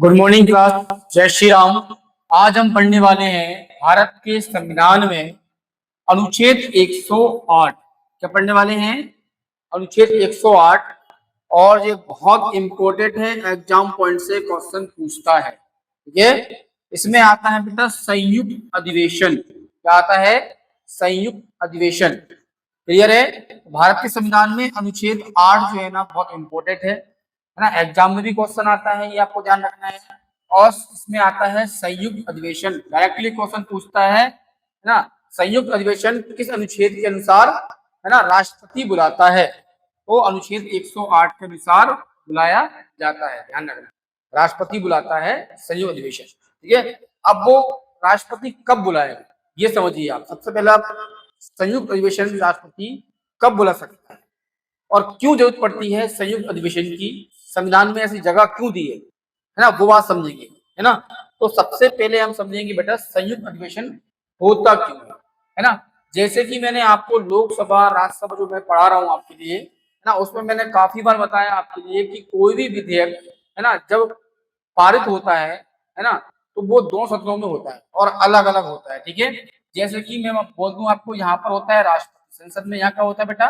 Good morning class. जय श्री राम। आज हम पढ़ने वाले हैं भारत के संविधान में अनुच्छेद 108। क्या पढ़ने वाले हैं? अनुच्छेद 108। और ये बहुत इंपॉर्टेंट है, एग्जाम पॉइंट से क्वेश्चन पूछता है। ठीक है, इसमें आता है बेटा संयुक्त अधिवेशन। क्या आता है? संयुक्त अधिवेशन। क्लियर है? भारत के संविधान में अनुच्छेद 8 जो है ना बहुत इंपॉर्टेंट है ना। एग्जाम में भी क्वेश्चन आता है, ये आपको ध्यान रखना है। और इसमें आता है संयुक्त अधिवेशन, डायरेक्टली क्वेश्चन पूछता है ना। संयुक्त अधिवेशन किस अनुच्छेद के अनुसार है ना राष्ट्रपति बुलाता है? तो अनुच्छेद 108 के अनुसार बुलाया जाता है, ध्यान रखना। राष्ट्रपति बुलाता है संयुक्त अधिवेशन। ठीक है, अब वो राष्ट्रपति कब बुलाएगा ये समझिए आप। सबसे पहला, संयुक्त अधिवेशन राष्ट्रपति कब बुला सकता है और क्यों जरूरत पड़ती है संयुक्त अधिवेशन की, संविधान में ऐसी जगह क्यों दी है ना, वो बात समझेंगे, है ना। तो सबसे पहले हम समझेंगे बेटा संयुक्त अधिवेशन होता क्यों है ना। जैसे कि मैंने आपको लोकसभा राज्यसभा जो मैं पढ़ा रहा हूँ आपके लिए है ना, उसमें मैंने काफी बार बताया आपके लिए कि कोई भी विधेयक है ना जब पारित होता है ना, तो वो दो सदनों में होता है और अलग अलग होता है। ठीक है, जैसे कि मैं बोल दूं आपको, यहाँ पर होता है राष्ट्रपति, संसद में यहाँ का होता है बेटा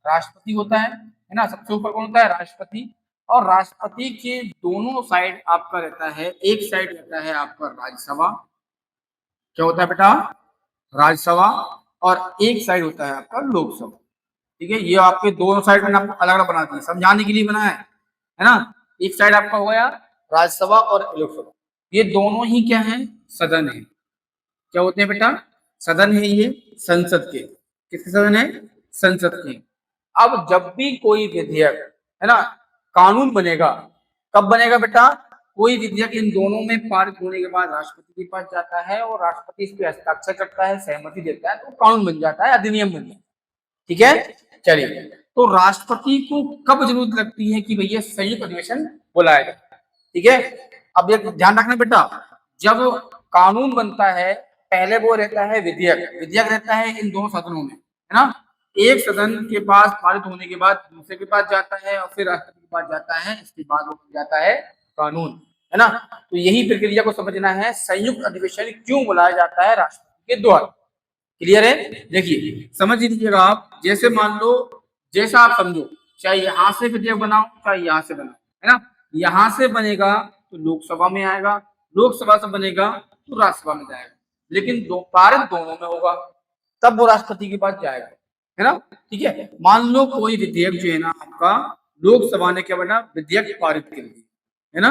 राष्ट्रपति होता है ना। सबसे ऊपर कौन होता है? राष्ट्रपति। और राष्ट्रपति के दोनों साइड आपका रहता है, एक साइड रहता है आपका राज्यसभा। क्या होता है बेटा? राज्यसभा। और एक साइड होता है आपका लोकसभा। ठीक है, ये आपके दोनों साइड मैंने आपको अलग अलग बना दिया, समझाने के लिए बनाया है ना। एक साइड आपका हो गया राज्यसभा और लोकसभा, ये दोनों ही क्या है? सदन है। क्या होते हैं बेटा? सदन है ये संसद के। किसके सदन है? संसद के। अब जब भी कोई विधेयक है ना कानून बनेगा, कब बनेगा बेटा? कोई विधेयक इन दोनों में पारित होने के बाद राष्ट्रपति के पास जाता है और राष्ट्रपति इस पे हस्ताक्षर करता है, सहमति देता है, तो कानून बन जाता है, अधिनियम बन जाता है। ठीक है, चलिए। तो राष्ट्रपति को कब जरूरत लगती है कि भैया संयुक्त अधिवेशन बुलाया जाए? ठीक है, अब ये ध्यान रखना बेटा, जब कानून बनता है पहले वो रहता है विधेयक, विधेयक रहता है इन दोनों सदनों में, है ना। एक सदन के पास पारित होने के बाद दूसरे के पास जाता है और फिर राष्ट्रपति के पास जाता है, इसके बाद वो जाता है कानून, है ना। तो यही प्रक्रिया को समझना है, संयुक्त अधिवेशन क्यों बुलाया जाता है राष्ट्रपति के द्वारा। क्लियर है? देखिए समझ लीजिएगा आप, जैसे मान लो, जैसा आप समझो, चाहे यहाँ से विधेयक बनाओ चाहे यहाँ से बनाओ, है ना। यहाँ से बनेगा तो लोकसभा में आएगा, लोकसभा से बनेगा तो राज्यसभा में जाएगा, लेकिन पारित दोनों में होगा, तब वो राष्ट्रपति के पास जाएगा, है ना। ठीक है, मान लो कोई विधेयक जो है ना आपका लोकसभा ने क्या बेटा विधेयक पारित कर दिया, है ना।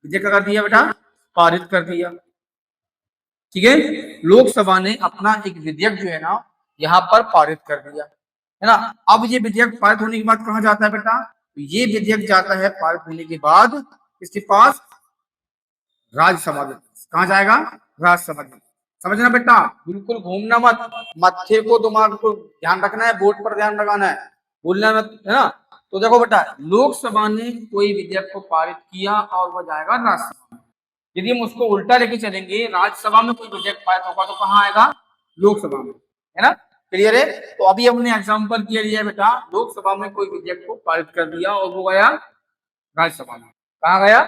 विधेयक कर दिया बेटा, पारित कर दिया। ठीक है, लोकसभा ने अपना एक विधेयक जो है ना यहाँ पर पारित कर दिया, है ना। अब ये विधेयक पारित होने के बाद कहाँ जाता है बेटा? तो ये विधेयक जाता है पारित होने के बाद इसके पास राज्यसभा में। कहाँ जाएगा? राज्यसभा में। समझना बेटा, बिल्कुल घूमना मत, मत्थे को दिमाग को ध्यान रखना है, बोर्ड पर ध्यान लगाना है, भूलना मत, है ना। तो देखो बेटा, लोकसभा ने कोई विधेयक को पारित किया और वह जाएगा राज्यसभा में। यदि हम उसको उल्टा लेके चलेंगे, राज्यसभा में कोई विधेयक पारित होगा तो कहाँ आएगा? लोकसभा में, है ना। क्लियर है? तो अभी हमने एग्जाम्पल किया लिया बेटा, लोकसभा में कोई विधेयक को पारित कर दिया और वो गया राज्यसभा में। कहाँ गया?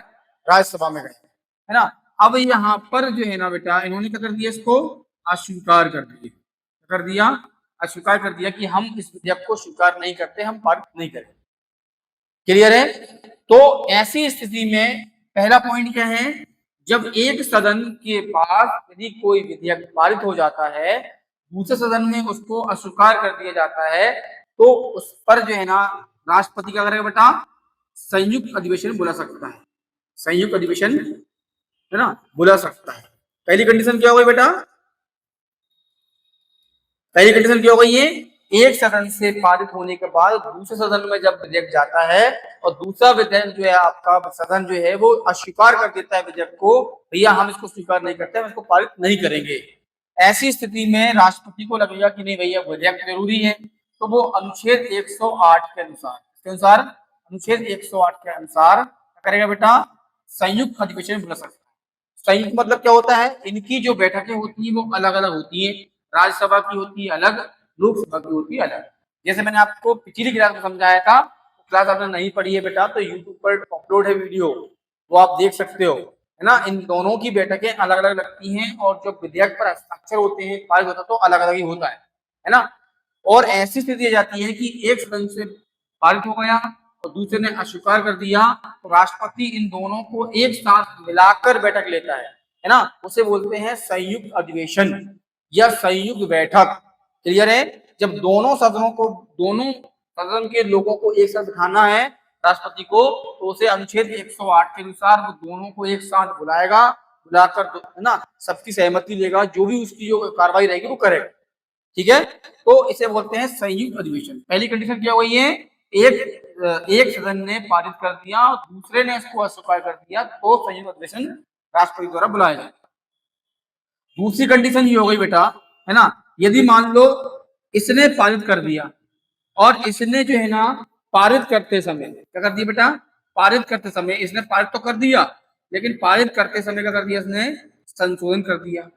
राज्यसभा में गया, है ना। अब यहाँ पर जो है ना बेटा, इन्होंने क्या कर दिया? इसको अस्वीकार कर दिया। क्या कर दिया? अस्वीकार कर दिया कि हम इस विधेयक को स्वीकार नहीं करते, हम पारित नहीं करेंगे। क्लियर है? तो ऐसी स्थिति में पहला पॉइंट क्या है? जब एक सदन के पास यदि कोई विधेयक पारित हो जाता है, दूसरे सदन में उसको अस्वीकार कर दिया जाता है, तो उस पर जो है ना राष्ट्रपति क्या करेगा बेटा? संयुक्त अधिवेशन बुला सकता है। संयुक्त अधिवेशन है ना बुला सकता है। पहली कंडीशन क्या हो गई बेटा? पहली कंडीशन क्या हो गई? ये एक सदन से पारित होने के बाद दूसरे सदन में जब विधेयक जाता है और दूसरा विधेयक जो है आपका सदन जो है वो अस्वीकार कर देता है विधेयक को, भैया हम इसको स्वीकार नहीं करते, हम इसको पारित नहीं करेंगे, ऐसी स्थिति में राष्ट्रपति को लगेगा कि नहीं भैया विधेयक जरूरी है, तो वो अनुच्छेद 108 के अनुसार अनुच्छेद 108 के अनुसार क्या करेगा बेटा? संयुक्त अधिवेशन बुला सकता है। संयुक्त मतलब क्या होता है? इनकी जो बैठकें होती है वो अलग अलग होती है, राज्यसभा की होती है अलग, लोकसभा की होती है अलग। जैसे मैंने आपको पिछली क्लास में समझाया था, क्लास आपने नहीं पढ़ी है बेटा तो यूट्यूब पर अपलोड है वीडियो, वो आप देख सकते हो। है ना, इन दोनों की बैठकें अलग अलग लगती हैं और जो विधेयक पर हस्ताक्षर होते हैं पारित होता तो अलग अलग ही होता है ना। और ऐसी स्थिति आ जाती है कि एक सदन से पारित हो गया और दूसरे ने अस्वीकार कर दिया, तो राष्ट्रपति इन दोनों को एक साथ मिलाकर बैठक लेता है ना, उसे बोलते हैं संयुक्त अधिवेशन या संयुक्त बैठक। क्लियर है? जब दोनों सदनों को, दोनों सदन के लोगों को एक साथ बिठाना है राष्ट्रपति को, तो उसे अनुच्छेद 108 के अनुसार वो दोनों को एक साथ बुलाएगा, बुलाकर है ना सबकी सहमति लेगा, जो भी उसकी जो कार्रवाई रहेगी वो करेगा। ठीक है, तो इसे बोलते हैं संयुक्त अधिवेशन। पहली कंडीशन क्या हुई है, एक सदन ने पारित कर दिया, दूसरे ने इसको अस्वीकार कर दिया, तो संयुक्त अधिवेशन राष्ट्रपति द्वारा बुलाया जाए। दूसरी कंडीशन ये हो गई बेटा, है ना, यदि मान लो इसने पारित कर दिया और इसने जो है ना पारित करते समय क्या कर दिया बेटा, पारित करते समय इसने पारित तो कर दिया, लेकिन पारित करते समय क्या कर दिया, इसने संशोधन कर दिया,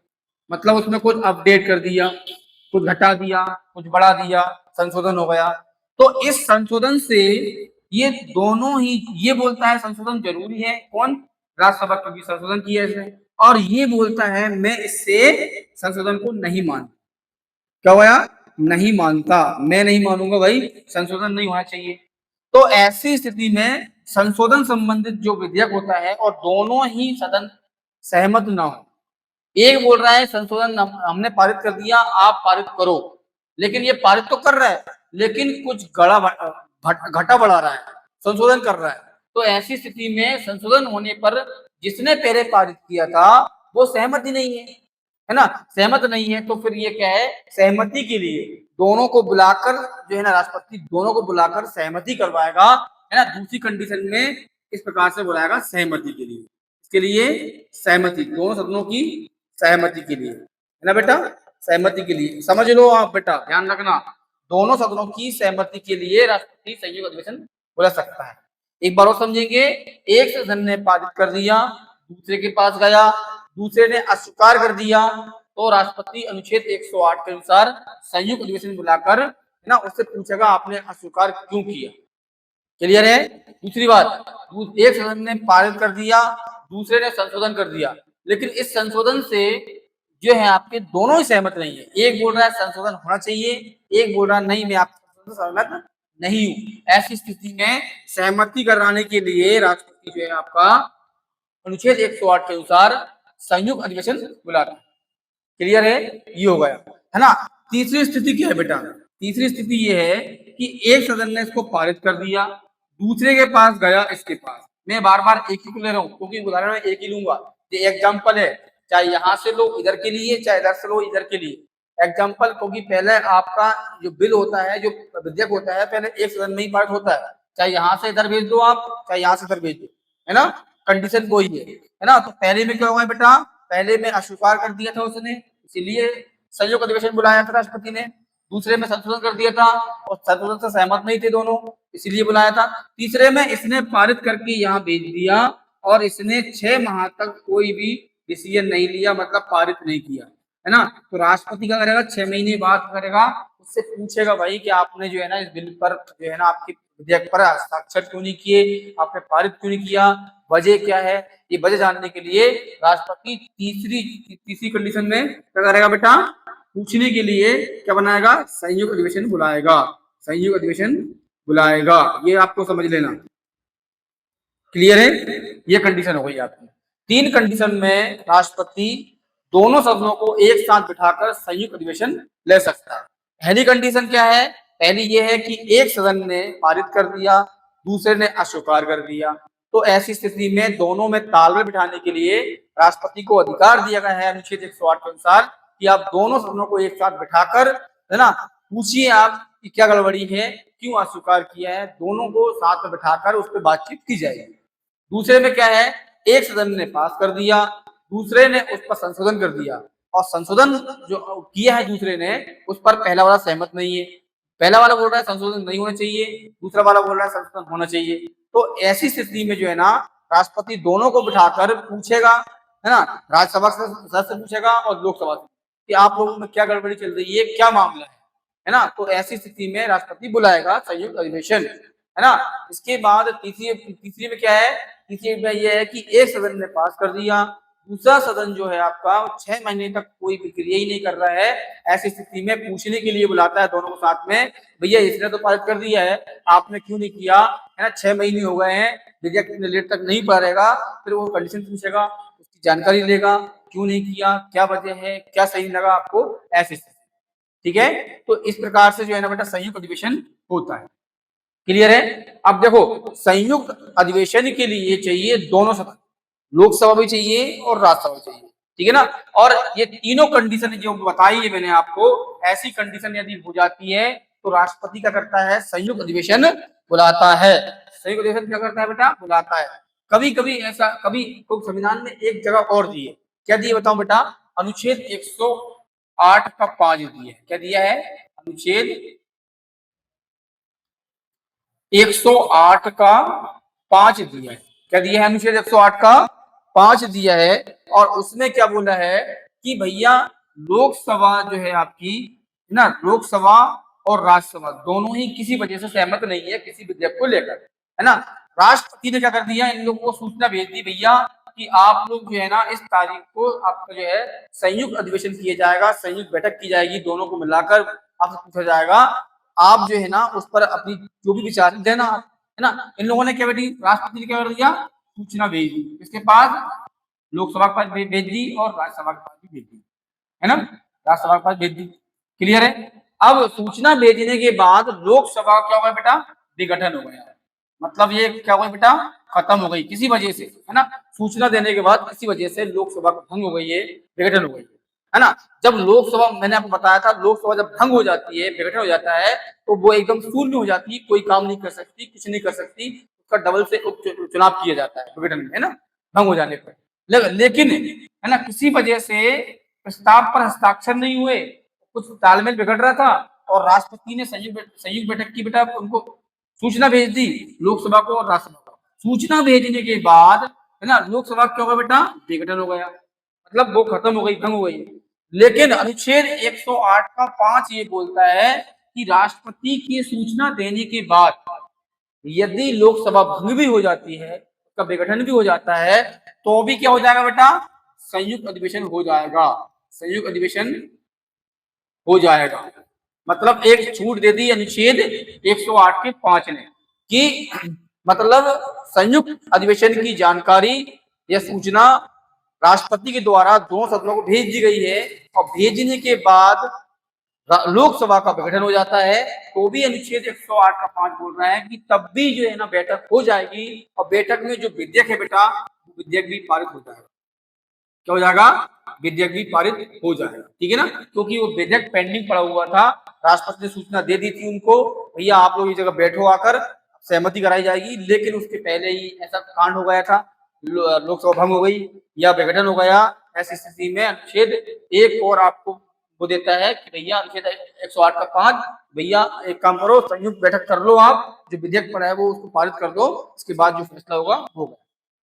मतलब उसमें कुछ अपडेट कर दिया, कुछ घटा दिया, कुछ बढ़ा दिया, संशोधन हो गया। तो इस संशोधन से ये दोनों ही, ये बोलता है संशोधन जरूरी है, कौन, राज्यसभा, क्योंकि संशोधन किया इसने, और ये बोलता है मैं इससे संशोधन को नहीं मानता। क्या हुआ, नहीं मानता, मैं नहीं मानूंगा भाई, संशोधन नहीं होना चाहिए। तो ऐसी स्थिति में संशोधन संबंधित जो विधेयक होता है और दोनों ही सदन सहमत ना हो, एक बोल रहा है संशोधन हमने पारित कर दिया, आप पारित करो, लेकिन ये पारित तो कर रहा है लेकिन कुछ घटा बढ़ा रहा है, संशोधन कर रहा है, तो ऐसी स्थिति में संशोधन होने पर जिसने पहले पारित किया था वो सहमत ही नहीं है ना, सहमत नहीं है, तो फिर ये क्या है, सहमति के लिए दोनों को बुलाकर जो है ना राष्ट्रपति दोनों को बुलाकर सहमति करवाएगा, है ना। दूसरी कंडीशन में इस प्रकार से बुलाएगा सहमति के लिए, इसके लिए सहमति, दोनों सदनों की सहमति के लिए, है ना बेटा, सहमति के लिए, समझ लो आप बेटा, ध्यान रखना, दोनों सदनों की सहमति के लिए राष्ट्रपति संयुक्त अधिवेशन बुला सकता है। एक बार और समझेंगे, एक सदन ने पारित कर दिया, दूसरे के पास गया, दूसरे ने अस्वीकार कर दिया, तो राष्ट्रपति अनुच्छेद 108 के अनुसार संयुक्त अधिवेशन बुलाकर, है ना, उससे पूछेगा आपने अस्वीकार क्यों किया। क्लियर है? दूसरी बात, एक सदन ने पारित कर दिया, दूसरे ने संशोधन कर दिया, लेकिन इस संशोधन से जो है आपके दोनों ही सहमत नहीं है, एक बोल रहा है संशोधन होना चाहिए, एक बोल रहा है नहीं मैं आपसे सहमत नहीं हूं। ऐसी स्थिति में सहमति कराने के लिए राष्ट्रपति जो है आपका अनुच्छेद 108 के अनुसार संयुक्त अधिवेशन बुलाता है। क्लियर है? ये हो गया, है ना। तीसरी स्थिति क्या है बेटा, तीसरी स्थिति ये है कि एक सदन ने इसको पारित कर दिया, दूसरे के पास गया, इसके पास, मैं बार बार एक ही को ले रहा हूँ क्योंकि उदाहरण में एक ही लूंगा, ये एग्जाम्पल है, चाहे यहाँ से लो इधर के लिए, चाहे इधर से लो इधर के लिए, एग्जाम्पल, क्योंकि पहले आपका जो बिल होता है, जो विधेयक होता है, पहले एक सदन में ही पारित होता है, चाहे यहाँ से इधर भेज दो आप, चाहे यहाँ से इधर भेज दो, है ना, कंडीशन वही है ना। तो पहले में क्या हुआ बेटा, पहले में अस्वीकार कर दिया था उसने, इसीलिए संयुक्त अधिवेशन बुलाया था राष्ट्रपति ने, दूसरे में संशोधन कर दिया था और संशोधन से सहमत नहीं थे दोनों, इसीलिए बुलाया था, तीसरे में इसने पारित करके यहाँ भेज दिया और इसने 6 माह तक कोई भी डिसीजन नहीं लिया, मतलब पारित नहीं किया, है ना। तो राष्ट्रपति क्या करेगा, 6 महीने बाद करेगा, उससे पूछेगा भाई कि आपने जो है ना इस बिल पर जो है ना आपके विधेयक पर हस्ताक्षर क्यों नहीं किए, आपने पारित क्यों नहीं किया, वजह क्या है, ये वजह जानने के लिए राष्ट्रपति तीसरी कंडीशन में क्या करेगा बेटा, पूछने के लिए क्या बनाएगा, संयुक्त अधिवेशन बुलाएगा, संयुक्त अधिवेशन बुलाएगा, ये आपको समझ लेना। क्लियर है? ये कंडीशन हो गई आपकी। 3 कंडीशन में राष्ट्रपति दोनों सदनों को एक साथ बिठाकर संयुक्त अधिवेशन ले सकता है। पहली कंडीशन क्या है, पहली ये है कि एक सदन ने पारित कर दिया, दूसरे ने अस्वीकार कर दिया, तो ऐसी स्थिति में दोनों में तालमेल बिठाने के लिए राष्ट्रपति को अधिकार दिया गया है अनुच्छेद 108 के अनुसार कि आप दोनों सदनों को एक साथ बिठाकर, है ना, पूछिए आप कि क्या गड़बड़ी है, क्यों अस्वीकार किया है, दोनों को साथ में बिठाकर उस पर बातचीत की जाएगी। दूसरे में क्या है, एक सदन ने पास कर दिया, दूसरे ने उस पर संशोधन कर दिया, और संशोधन जो किया है दूसरे ने उस पर पहला वाला सहमत नहीं है, पहला वाला बोल रहा है संशोधन नहीं होना चाहिए, दूसरा वाला बोल रहा है संशोधन होना चाहिए। तो ऐसी स्थिति में जो है ना राष्ट्रपति दोनों को बिठाकर पूछेगा, है ना, राज्यसभा से पूछेगा और लोकसभा से कि आप लोगों में क्या गड़बड़ी चल रही है, क्या मामला है ना। तो ऐसी स्थिति में राष्ट्रपति बुलाएगा संयुक्त अधिवेशन, है ना। इसके बाद तीसरी में क्या है, तीसरी में यह है कि एक सदन ने पास कर दिया, दूसरा सदन जो है आपका 6 महीने तक कोई प्रक्रिया ही नहीं कर रहा है, ऐसी स्थिति में पूछने के लिए बुलाता है दोनों को साथ में, भैया इसने तो पारित कर दिया है, आपने क्यों नहीं किया, है ना, 6 महीने हो गए हैं, विधेयक इतने लेट तक नहीं पढ़ेगा, फिर वो कंडीशन पूछेगा, उसकी जानकारी लेगा, क्यों नहीं किया, क्या वजह है, क्या सही लगा आपको, ऐसे। ठीक है, तो इस प्रकार से जो है ना बेटा संयुक्त अधिवेशन होता है। क्लियर है? अब देखो, संयुक्त अधिवेशन के लिए चाहिए दोनों सदन, लोकसभा भी चाहिए और राज्यसभा भी चाहिए, ठीक है ना। और ये तीनों कंडीशन जो बताई है मैंने आपको, ऐसी कंडीशन यदि हो जाती है तो राष्ट्रपति क्या करता है, संयुक्त अधिवेशन बुलाता है। संयुक्त अधिवेशन क्या करता है बेटा, बुलाता है। कभी कभी ऐसा, कभी तो संविधान में एक जगह और दी है, क्या दिए बताओ बेटा, अनुच्छेद 108 का 5 दिया है। क्या दिया है, अनुच्छेद 108 का 5 दिया है। क्या दिया है, अनुच्छेद 108 का 5 दिया है, और उसमें क्या बोला है कि भैया लोकसभा जो है आपकी, है ना, लोकसभा और राज्यसभा दोनों ही किसी वजह से सहमत नहीं है किसी विधेयक को लेकर, है ना। राष्ट्रपति ने क्या कर दिया, इन लोगों को सूचना भेज दी, भैया कि आप लोग जो है ना इस तारीख को आपका जो है संयुक्त अधिवेशन किया जाएगा, संयुक्त बैठक की जाएगी, दोनों को मिलाकर आपसे पूछा जाएगा, आप जो है ना उस पर अपनी जो भी विचार देना, है ना। इन लोगों ने क्या बेटी, राष्ट्रपति ने क्या कर दिया, सूचना भेज दी, इसके पास लोकसभा के पास भेज दी और राज्यसभा के पास भी भेज दी, है ना, राज्यसभा के पास भेज दी। क्लियर है? अब सूचना भेजने के बाद लोकसभा क्या हुआ बेटा, विघटन हो गया, मतलब ये क्या हुआ बेटा, खत्म हो गई किसी वजह से, है ना। सूचना देने के बाद किसी वजह से लोकसभा भंग हो गई है, विघटन हो गई है ना। जब लोकसभा, मैंने आपको बताया था, लोकसभा जब भंग हो जाती है, विघटन हो जाता है, तो वो एकदम शून्य हो जाती है, कोई काम नहीं कर सकती, कुछ नहीं कर सकती, उसका डबल से चुनाव किया जाता है विघटन में, है ना, भंग हो जाने पर। लेकिन है ना, किसी वजह से प्रस्ताव पर हस्ताक्षर नहीं हुए, कुछ तालमेल बिगड़ रहा था, और राष्ट्रपति ने संयुक्त बैठक की बेटा उनको सूचना भेज दी, लोकसभा को और राज्यसभा को। सूचना भेजने के बाद, है ना, लोकसभा क्या होगा बेटा, विघटन हो गया, मतलब वो खत्म हो गई, भंग हो गई। लेकिन अनुच्छेद 108 का 5 ये बोलता है कि राष्ट्रपति की सूचना देने के बाद यदि लोकसभा भंग भी हो जाती है, उसका विघटन भी हो जाता है, तो भी क्या हो जाएगा बेटा, संयुक्त अधिवेशन हो जाएगा, संयुक्त अधिवेशन हो जाएगा। मतलब एक छूट दे दी अनुच्छेद 108 के 5 ने कि मतलब संयुक्त अधिवेशन की जानकारी या सूचना राष्ट्रपति के द्वारा दोनों सदनों को भेज दी गई है, और भेजने के बाद लोकसभा का विघटन हो जाता है, तो भी अनुच्छेद 108 का 5 बोल रहा है कि तब भी जो है ना बैठक हो जाएगी, और बैठक में जो विधेयक है बेटा, विधेयक भी पारित हो जाएगा। क्या हो जाएगा, विधेयक भी पारित हो जाएगा, ठीक है ना, क्योंकि वो विधेयक पेंडिंग पड़ा हुआ था, राष्ट्रपति ने सूचना दे दी थी उनको, भैया आप लोग इस जगह बैठो आकर, सहमति कराई जाएगी, लेकिन उसके पहले ही ऐसा कांड हो गया था, लोकसभा भंग हो गई या विघटन हो गया। ऐसी स्थिति में अनुच्छेद एक और आपको वो देता है कि भैया अनुच्छेद 108 का 5, भैया एक काम करो, संयुक्त बैठक कर लो, आप जो विधेयक पड़ा है वो उसको पारित कर दो, उसके बाद जो फैसला होगा होगा।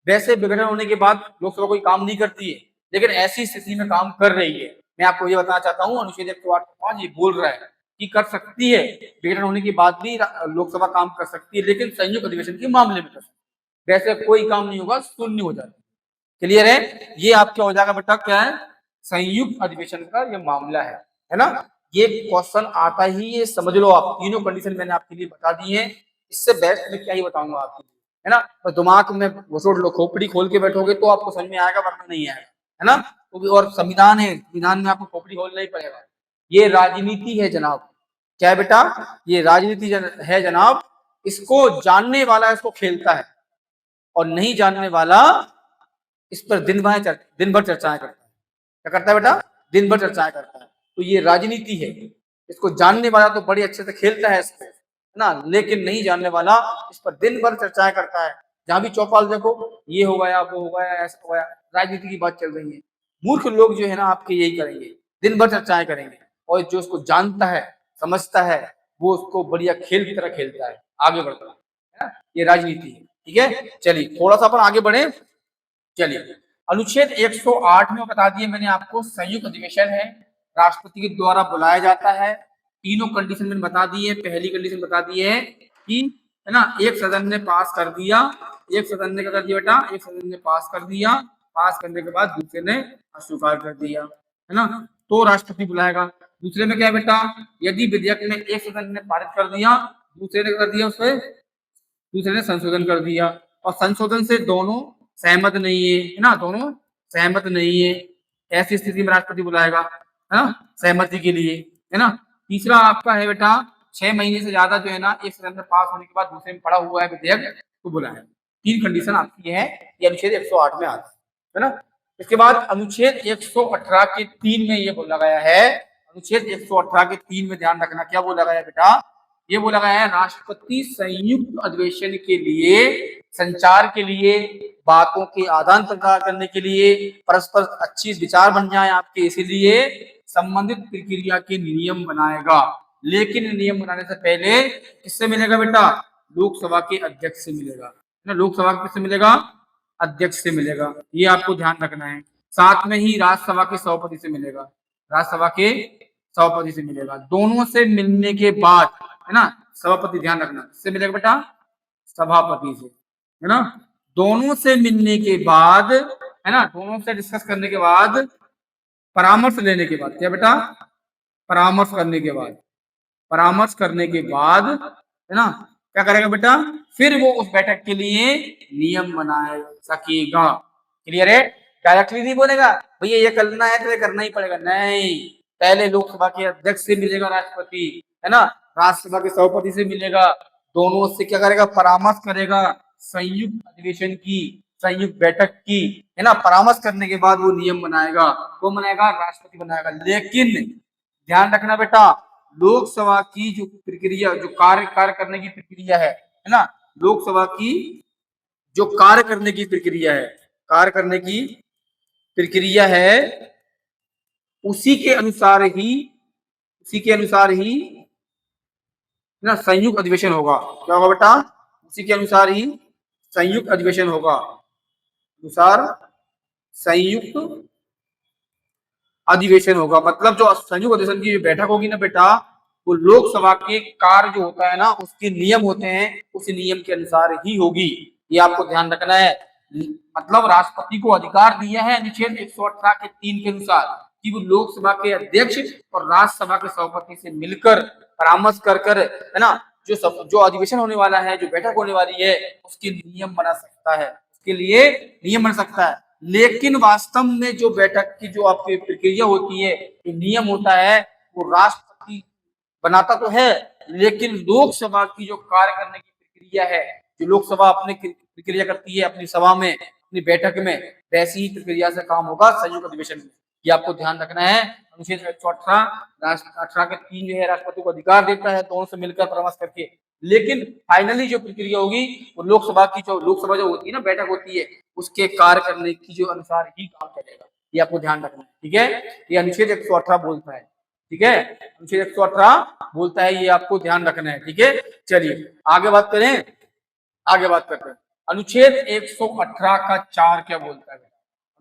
वैसे विघटन होने के बाद लोकसभा कोई काम नहीं करती है, लेकिन ऐसी स्थिति में काम कर रही है। मैं आपको ये बताना चाहता हूँ, अनुच्छेद 108 का 5 ये बोल रहा है कि कर सकती है, विघटन होने के बाद भी लोकसभा काम कर सकती है, लेकिन संयुक्त अधिवेशन के मामले में कर सकती है, वैसे कोई काम नहीं होगा, शून्य हो जाता है। क्लियर है? ये आपका हो जाएगा बेटा, क्या है, संयुक्त अधिवेशन का ये मामला है ना। ये क्वेश्चन आता ही, ये समझ लो आप, तीनों कंडीशन मैंने आपके लिए बता दी है, इससे बेस्ट मैं क्या ही बताऊंगा आपको, है ना। तो दिमाग में घुसोट लो, खोपड़ी खोल के बैठोगे तो आपको समझ में आएगा, वरना नहीं आएगा, है ना। तो और संविधान है, संविधान में आपको खोपड़ी खोलना ही पड़ेगा। ये राजनीति है जनाब, क्या है बेटा, ये राजनीति है जनाब, इसको जानने वाला इसको खेलता है, और नहीं जानने वाला इस पर दिन भर चर्चाएं करता है। क्या करता है बेटा, दिन भर चर्चाएं करता है। तो ये राजनीति है, इसको जानने वाला तो बड़ी अच्छे से खेलता है इसको, है ना, लेकिन नहीं जानने वाला इस पर दिन भर चर्चाएं करता है। जहां भी चौपाल देखो, ये हो गया, वो हो गया, ऐसा हो गया, राजनीति की बात चल रही है। मूर्ख लोग जो है ना आपके यही करेंगे, दिन भर चर्चाएं करेंगे, और जो उसको जानता है, समझता है, वो उसको बढ़िया खेल की तरह खेलता है, आगे बढ़ता है ना। ये राजनीति है, ठीक है। चलिए थोड़ा सा अपन आगे बढ़े। चलिए, अनुच्छेद 108 में बता दिए मैंने आपको, संयुक्त अधिवेशन है, राष्ट्रपति के द्वारा बुलाया जाता है, तीनों कंडीशन मैंने बता दी है। पहली कंडीशन बता दी है कि, है ना, एक सदन ने पास कर दिया, एक सदन ने क्या कर दिया बेटा, एक सदन ने पास कर दिया, पास करने के बाद दूसरे ने अस्वीकार कर दिया, है ना, तो राष्ट्रपति बुलाएगा। दूसरे में क्या है बेटा, यदि विधेयक में एक सदन ने पारित कर दिया, दूसरे ने कर दिया उसे, दूसरे ने संशोधन कर दिया, और संशोधन से दोनों सहमत नहीं है ना, दोनों सहमत नहीं है, ऐसी स्थिति में राष्ट्रपति बुलाएगा, है ना, सहमति के लिए, है ना। तीसरा आपका है बेटा 6 महीने से ज्यादा जो है ना एक सदन में पास होने के बाद दूसरे में पड़ा हुआ है विधेयक तो बुलाएगा। 3 कंडीशन आपकी है, ये अनुच्छेद 108 में आता है ना। इसके बाद अनुच्छेद 118 के 3 में ये बोला गया है, अनुच्छेद 118 के 3 में ध्यान रखना, क्या बोला गया है बेटा, ये बोला गया है राष्ट्रपति संयुक्त अधिवेशन के लिए, संचार के लिए, बातों के आदान प्रदान करने के लिए, परस्पर अच्छी विचार बन जाए आपके, इसीलिए संबंधित प्रक्रिया के नियम बनाएगा। लेकिन नियम बनाने से पहले किससे मिलेगा बेटा, लोकसभा के अध्यक्ष से मिलेगा ना, लोकसभा किससे मिलेगा, अध्यक्ष से मिलेगा, ये आपको ध्यान रखना है। साथ में ही राज्यसभा के सभापति से मिलेगा, राज्यसभा के सभापति से मिलेगा। दोनों से मिलने के बाद, है ना, सभापति ध्यान रखना किससे मिलेगा बेटा, सभापति से, है ना, दोनों से मिलने के बाद, है ना, दोनों से डिस्कस करने के बाद, परामर्श लेने के बाद, क्या बेटा, परामर्श करने के बाद, परामर्श करने के बाद, है ना, क्या करेगा बेटा, फिर वो उस बैठक के लिए नियम बना सकेगा। क्लियर है, डायरेक्टली नहीं बोलेगा भैया ये करना है तो ये करना ही पड़ेगा, नहीं, पहले लोकसभा के अध्यक्ष से मिलेगा राष्ट्रपति, है ना, राज्यसभा के सभापति से मिलेगा, दोनों से क्या करेगा, परामर्श करेगा, संयुक्त अधिवेशन की, संयुक्त बैठक की, है ना, परामर्श करने के बाद वो नियम बनाएगा, वो बनाएगा राष्ट्रपति बनाएगा। लेकिन ध्यान रखना बेटा, लोकसभा की जो प्रक्रिया, जो कार्य करने की प्रक्रिया है ना, लोकसभा की जो कार्य करने की प्रक्रिया है, कार्य करने की प्रक्रिया है, उसी के अनुसार ही ना संयुक्त अधिवेशन होगा। क्या होगा बेटा, उसी के अनुसार ही संयुक्त अधिवेशन होगा, अनुसार संयुक्त अधिवेशन होगा। मतलब जो संयुक्त अधिवेशन की बैठक होगी ना बेटा, वो लोकसभा के कार्य जो होता है ना, उसके नियम होते हैं, उस नियम के अनुसार ही होगी, ये आपको ध्यान रखना है। मतलब राष्ट्रपति को अधिकार दिया है अनुच्छेद 118 के 3 के अनुसार कि वो लोकसभा के अध्यक्ष और राज्यसभा के सभापति से मिलकर परामर्श कर, है ना, जो अधिवेशन होने वाला है, जो बैठक होने वाली है, उसके नियम बना सकता है, उसके लिए नियम बन सकता है। लेकिन वास्तव में जो बैठक की जो आपकी प्रक्रिया होती है, नियम होता है, वो राष्ट्रपति बनाता तो है, लेकिन लोकसभा की जो कार्य करने की प्रक्रिया है, जो लोकसभा अपनी प्रक्रिया करती है अपनी सभा में, अपनी बैठक में, वैसी ही प्रक्रिया से काम होगा संयुक्त अधिवेशन में, ये आपको ध्यान रखना है। अनुच्छेद 118 के 3 जो है राष्ट्रपति को अधिकार देता है दोनों से मिलकर परामर्श करके, लेकिन फाइनली जो प्रक्रिया होगी वो लोकसभा जो होती है ना, बैठक होती है, उसके कार्य करने की जो अनुसार ही काम चलेगा, ये आपको ध्यान रखना है, ठीक है। ये अनुच्छेद 118 बोलता है, ठीक है, अनुच्छेद 118 बोलता है, ये आपको ध्यान रखना है, ठीक है। चलिए आगे बात करें, आगे बात करते हैं। अनुच्छेद 118 का 4 क्या बोलता है,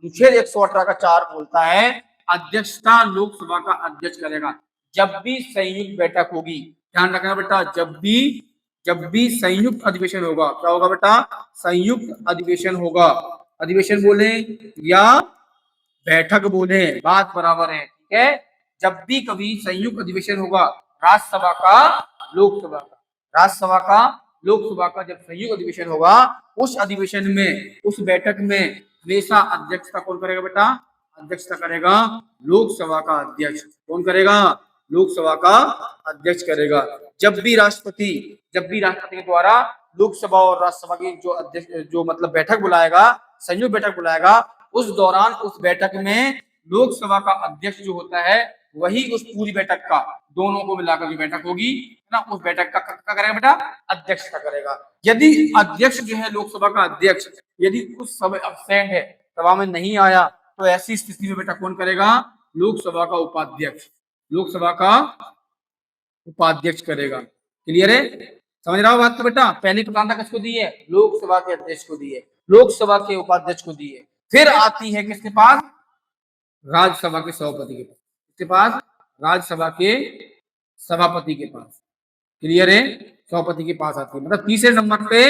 अनुच्छेद 118 का 4 बोलता है अध्यक्षता लोकसभा का अध्यक्ष करेगा जब भी संयुक्त बैठक होगी। ध्यान रखना बेटा, जब भी संयुक्त अधिवेशन होगा, क्या होगा बेटा, संयुक्त अधिवेशन होगा, अधिवेशन बोले या बैठक बोले, बात बराबर है, ठीक है। जब भी कभी संयुक्त अधिवेशन होगा राज्यसभा का लोकसभा का, राज्यसभा का लोकसभा का जब संयुक्त अधिवेशन होगा, उस अधिवेशन में, उस बैठक में हमेशा अध्यक्षता कौन करेगा बेटा, अध्यक्षता करेगा लोकसभा का अध्यक्ष। कौन करेगा, लोकसभा का अध्यक्ष करेगा। जब भी राष्ट्रपति के द्वारा लोकसभा और राज्यसभा की जो अध्यक्ष, जो मतलब बैठक बुलाएगा, संयुक्त बैठक बुलाएगा, उस दौरान उस बैठक में लोकसभा का अध्यक्ष जो होता है, वही उस पूरी बैठक का, दोनों को मिलाकर जो बैठक होगी ना, उस बैठक का करेगा बेटा, अध्यक्षता करेगा। यदि अध्यक्ष जो है लोकसभा का अध्यक्ष, यदि उस समय अब्सेंट है, सभा में नहीं आया, तो ऐसी स्थिति में बेटा कौन करेगा, लोकसभा का उपाध्यक्ष, लोकसभा का उपाध्यक्ष करेगा। क्लियर है, समझ रहा हो बात तो बेटा। पहली प्रधानता किसको दी है, लोकसभा के अध्यक्ष को दी है, लोकसभा के उपाध्यक्ष को दी है। फिर आती है किसके पास, राज्यसभा के सभापति के पास, किसके पास, राज्यसभा के सभापति के पास। क्लियर है, सभापति के पास आती है। मतलब तीसरे नंबर पे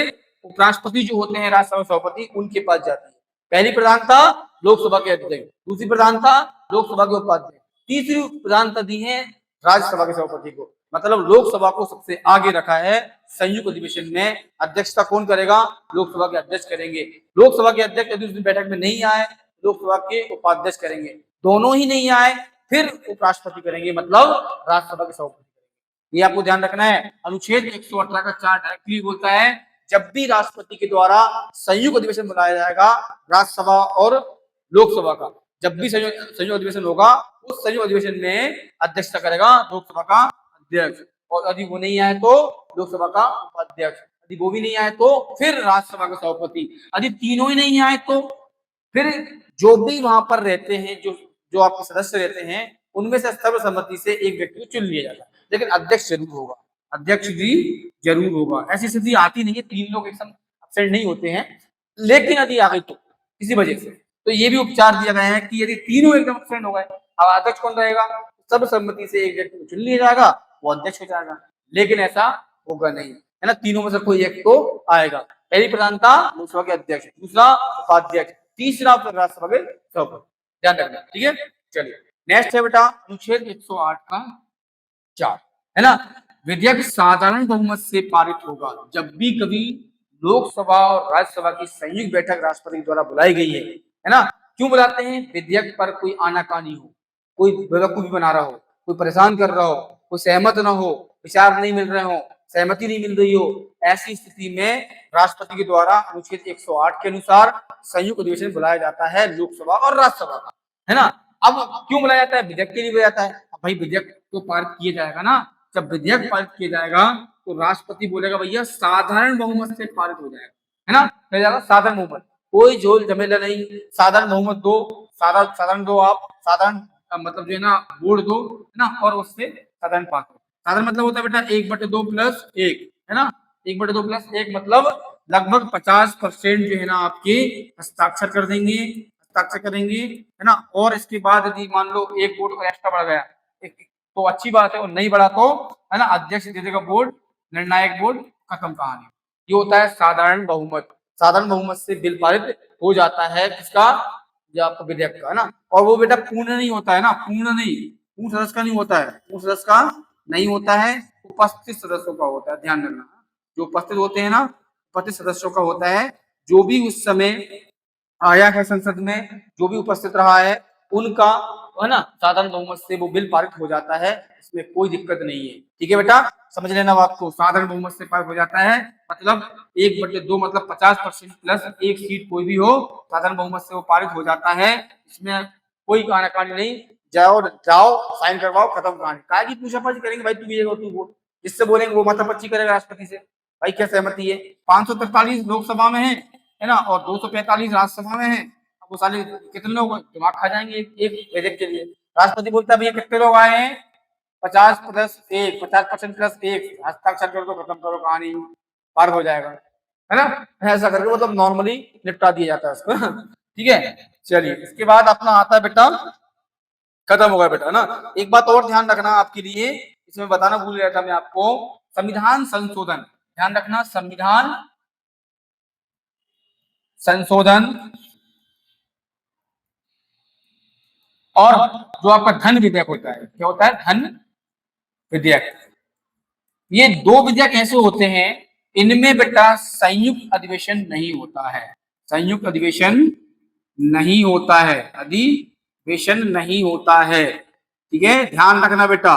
उपराष्ट्रपति जो होते हैं राज्यसभा सभापति उनके पास जाती है। पहली प्रधानता लोकसभा के अध्यक्ष, दूसरी प्रधानता लोकसभा के उपाध्यक्ष, तीसरी प्रधानता दी है राज्यसभा के सभापति को। मतलब लोकसभा को सबसे आगे रखा है। संयुक्त अधिवेशन में अध्यक्षता कौन करेगा? लोकसभा के अध्यक्ष करेंगे। लोकसभा के अध्यक्ष यदि उस दिन बैठक में नहीं आए, लोकसभा के उपाध्यक्ष करेंगे। दोनों ही नहीं आए फिर उपराष्ट्रपति करेंगे, मतलब राज्यसभा के सभापति करेंगे। ये आपको ध्यान रखना है। अनुच्छेद 118 का 4 डायरेक्टली बोलता है जब भी राष्ट्रपति के द्वारा संयुक्त अधिवेशन बुलाया जाएगा राज्यसभा और लोकसभा का, जब भी संयुक्त अधिवेशन होगा उस संयुक्त अधिवेशन में अध्यक्षता करेगा लोकसभा का अध्यक्ष, और यदि वो नहीं आए तो लोकसभा का उपाध्यक्ष, यदि वो भी नहीं आए तो फिर राज्यसभा का सभापति, यदि तीनों ही नहीं आए तो फिर जो भी वहां पर रहते हैं, जो आपके सदस्य रहते हैं, उनमें से सर्वसम्मति से एक व्यक्ति को चुन लिया जाता है। लेकिन अध्यक्ष जरूर होगा, अध्यक्ष भी जरूर होगा। ऐसी स्थिति आती नहीं है, तीन लोग एकदम एब्सेंट नहीं होते हैं। लेकिन यदि आ गई तो किसी वजह से, तो ये भी उपचार दिया गया है कि यदि तीनों एकदम एब्सेंट हो गए, अब अध्यक्ष कौन रहेगा? सर्वसम्मति से एक व्यक्ति को चुन लिया जाएगा, वो अध्यक्ष हो जाएगा। लेकिन ऐसा होगा नहीं, है ना। तीनों में से कोई एक तो आएगा। पहली प्रधानता लोकसभा के अध्यक्ष, दूसरा उपाध्यक्ष, तीसरा राज्यसभा के सभापति। ध्यान रखना, ठीक है। चलिए नेक्स्ट है बेटा अनुच्छेद 108 का 4, है ना। विधेयक साधारण बहुमत से पारित होगा जब भी कभी लोकसभा और राज्यसभा की संयुक्त बैठक राष्ट्रपति द्वारा बुलाई गई है ना। क्यों बुलाते हैं? विधेयक पर कोई आनाकानी हो, कोई बेवकूफी बना रहा हो, कोई परेशान कर रहा हो, कोई सहमत ना हो, विचार नहीं मिल रहे हो, सहमति नहीं मिल रही हो, ऐसी स्थिति में राष्ट्रपति के द्वारा अनुच्छेद 108 के अनुसार संयुक्त अधिवेशन बुलाया जाता है लोकसभा और राज्यसभा का, है ना। अब क्यों बुलाया जाता है? विधेयक के लिए बुलाया जाता है। अब भाई विधेयक तो पारित किया जाएगा ना, जब विधेयक पारित किया जाएगा तो राष्ट्रपति बोलेगा भैया साधारण बहुमत से पारित हो जाएगा, है ना। कहा जाएगा साधारण बहुमत, कोई झोल झमेला नहीं, साधारण बहुमत दो, साधारण दो, आप साधारण मतलब जो है ना वोट दो, है ना, और उससे साधारण पास हो। साधारण मतलब होता है बेटा 1/2 + 1, है ना। 1/2 + 1 मतलब लगभग 50% जो है ना आपके हस्ताक्षर कर देंगे, हस्ताक्षर करेंगे, है ना। और इसके बाद यदि मान लो एक वोट और एक्स्ट्रा बढ़ गया तो अच्छी बात है, और नहीं बढ़ा तो है ना अध्यक्ष दे देगा वोट, निर्णायक वोट, खत्म कहानी। ये होता है साधारण बहुमत। साधारण बहुमत से बिल पारित हो जाता है किसका? जो आपका विधेयक का, है ना। और वो बेटा पूर्ण नहीं होता है ना, पूर्ण नहीं, पूर्ण सदस्य का नहीं होता है, पूर्ण सदस्य का नहीं होता है, उपस्थित सदस्यों का होता है। ध्यान रखना, जो उपस्थित होते हैं ना, उपस्थित सदस्यों का होता है। जो भी उस समय आया है संसद में, जो भी उपस्थित रहा है, उनका, है ना, साधारण बहुमत से वो बिल पारित हो जाता है। इसमें कोई दिक्कत नहीं है, ठीक है बेटा, समझ लेना बात को। साधारण बहुमत से पारित हो जाता है, मतलब 1/2 मतलब 50% प्लस एक सीट कोई भी हो, साधारण बहुमत से वो पारित हो जाता है। इसमें कोई आनाकानी नहीं, जाओ साइन करवाओ, खत्म कहानी। काय की पूछापाछ करेंगे भाई, तू ये तू वो, जिससे बोलेंगे वो माथापच्ची करेगा राष्ट्रपति से। भाई क्या सहमति है? 543 लोकसभा में है ना, और 245 राज्यसभा में है। वो साले कितने लोग दिमाग खा जाएंगे एक विधेयक के लिए। राष्ट्रपति बोलता है भैया कितने लोग आए हैं? 50% + 1, हस्ताक्षर कर दो, खत्म करो कहानी, पार हो जाएगा, है ना। ऐसा करके मतलब नॉर्मली निपटा दिया जाता है उसको, ठीक है। चलिए इसके बाद अपना आता है बेटा, खत्म हो गया बेटा, है ना। एक बात और ध्यान रखना आपके लिए, इसमें बताना भूल गया था मैं आपको, संविधान संशोधन। ध्यान रखना, संविधान संशोधन और जो आपका धन विधेयक होता है, क्या होता है? धन विधेयक। ये दो विधेयक ऐसे होते हैं, इनमें बेटा संयुक्त अधिवेशन नहीं होता है, संयुक्त अधिवेशन नहीं होता है, अधिवेशन नहीं होता है, ठीक है। ध्यान रखना बेटा,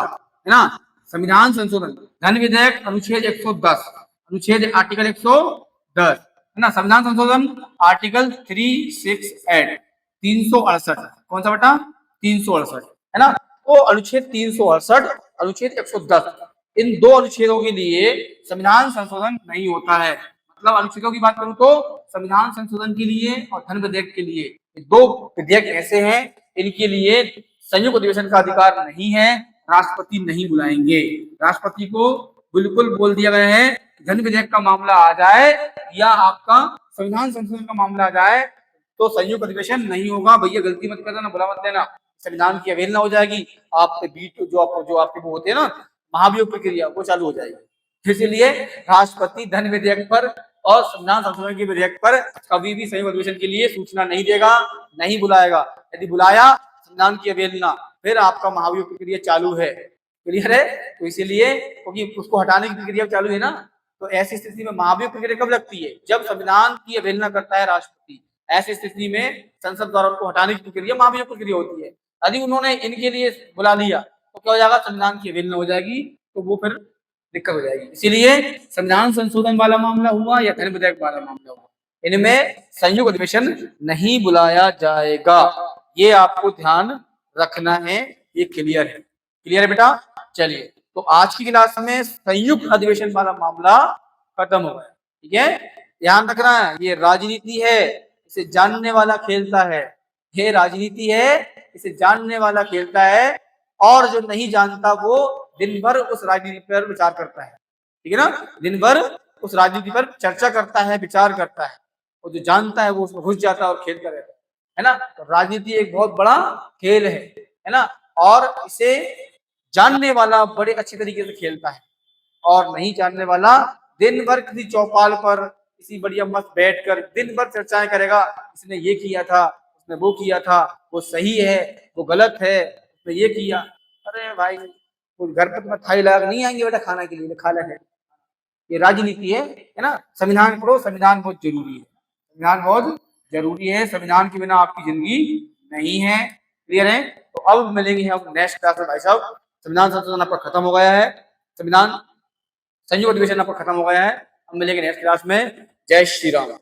है ना। संविधान संशोधन धन विधेयक अनुच्छेद 110, अनुच्छेद आर्टिकल 110, है ना। संविधान संशोधन आर्टिकल 368, 368, कौन सा बेटा? 368, है ना। वो अनुच्छेद 368, अनुच्छेद 110, इन दो अनुच्छेदों के लिए संविधान संशोधन नहीं होता है। मतलब अनुच्छेदों की बात करूं तो संविधान संशोधन के लिए और धन विधेयक के लिए, दो विधेयक ऐसे हैं, इनके लिए संयुक्त अधिवेशन का अधिकार नहीं है, राष्ट्रपति नहीं बुलाएंगे। राष्ट्रपति को बिल्कुल बोल दिया गया है, धन विधेयक का मामला आ जाए या आपका संविधान संशोधन का मामला आ जाए तो संयुक्त अधिवेशन नहीं होगा। भैया गलती मत करना, बुला मत देना, संविधान की अवहेलना हो जाएगी, आप बीट जो आपके वो होते हैं ना महाभियोग प्रक्रिया, वो चालू हो जाएगी। इसलिए राष्ट्रपति धन विधेयक पर और संविधान संशोधन के विधेयक पर कभी भी संयुक्त अधिवेशन के लिए सूचना नहीं देगा, नहीं बुलाएगा। यदि बुलाया संविधान की अवहेलना, फिर आपका महाभियोग प्रक्रिया चालू है। क्लियर है? तो इसीलिए क्योंकि उसको हटाने की प्रक्रिया चालू है ना, तो ऐसी स्थिति में महाभियोग प्रक्रिया कब लगती है? जब संविधान की अवहेलना करता है राष्ट्रपति। ऐसी स्थिति में संसद द्वारा उनको हटाने की प्रक्रिया महाभियोग प्रक्रिया होती है। यदि उन्होंने इनके लिए बुला लिया तो क्या हो जाएगा? संविधान की अवहेलना हो जाएगी, तो वो फिर दिक्कत हो जाएगी। इसीलिए संविधान संशोधन वाला मामला हुआ या धन विधेयक वाला मामला हुआ, इनमें संयुक्त अधिवेशन नहीं बुलाया जाएगा। ये आपको ध्यान रखना है, ये क्लियर है। क्लियर है बेटा? चलिए, तो आज की क्लास में संयुक्त अधिवेशन वाला मामला खत्म हो गया। ठीक है, ध्यान रखना है, ये राजनीति है, इसे जानने वाला खेलता है। ये राजनीति है, इसे जानने वाला खेलता है, और जो नहीं जानता वो दिन भर उस राजनीति पर विचार करता है। ठीक है ना? दिन भर उस राजनीति पर चर्चा करता है, विचार करता है, और जो जानता है वो उसमें घुस जाता है और खेलता रहता है ना? तो राजनीति एक बहुत बड़ा खेल है ना? और इसे जानने वाला बड़े अच्छे तरीके से खेलता है, और नहीं जानने वाला दिन भर किसी चौपाल पर किसी बढ़िया मस्त बैठकर दिन भर चर्चाएं करेगा। इसने ये किया था, उसने वो किया था, वो सही है, वो गलत है, उसने ये किया। अरे भाई, वो घर पर तुम्हें थाली लगा नहीं आएंगे बेटा खाना के लिए, खा ले। ये राजनीति है ना? संविधान पढ़ो, संविधान बहुत जरूरी है। संविधान बहुत जरूरी है, संविधान के बिना आपकी जिंदगी नहीं है। क्लियर है? तो अब मिलेंगे हम नेक्स्ट क्लास में भाई साहब। संविधान संशोधन आपका खत्म हो गया है, संविधान संयुक्त अधिवेशन आपका खत्म हो गया है। अब मिलेंगे नेक्स्ट क्लास में। जय श्री राम।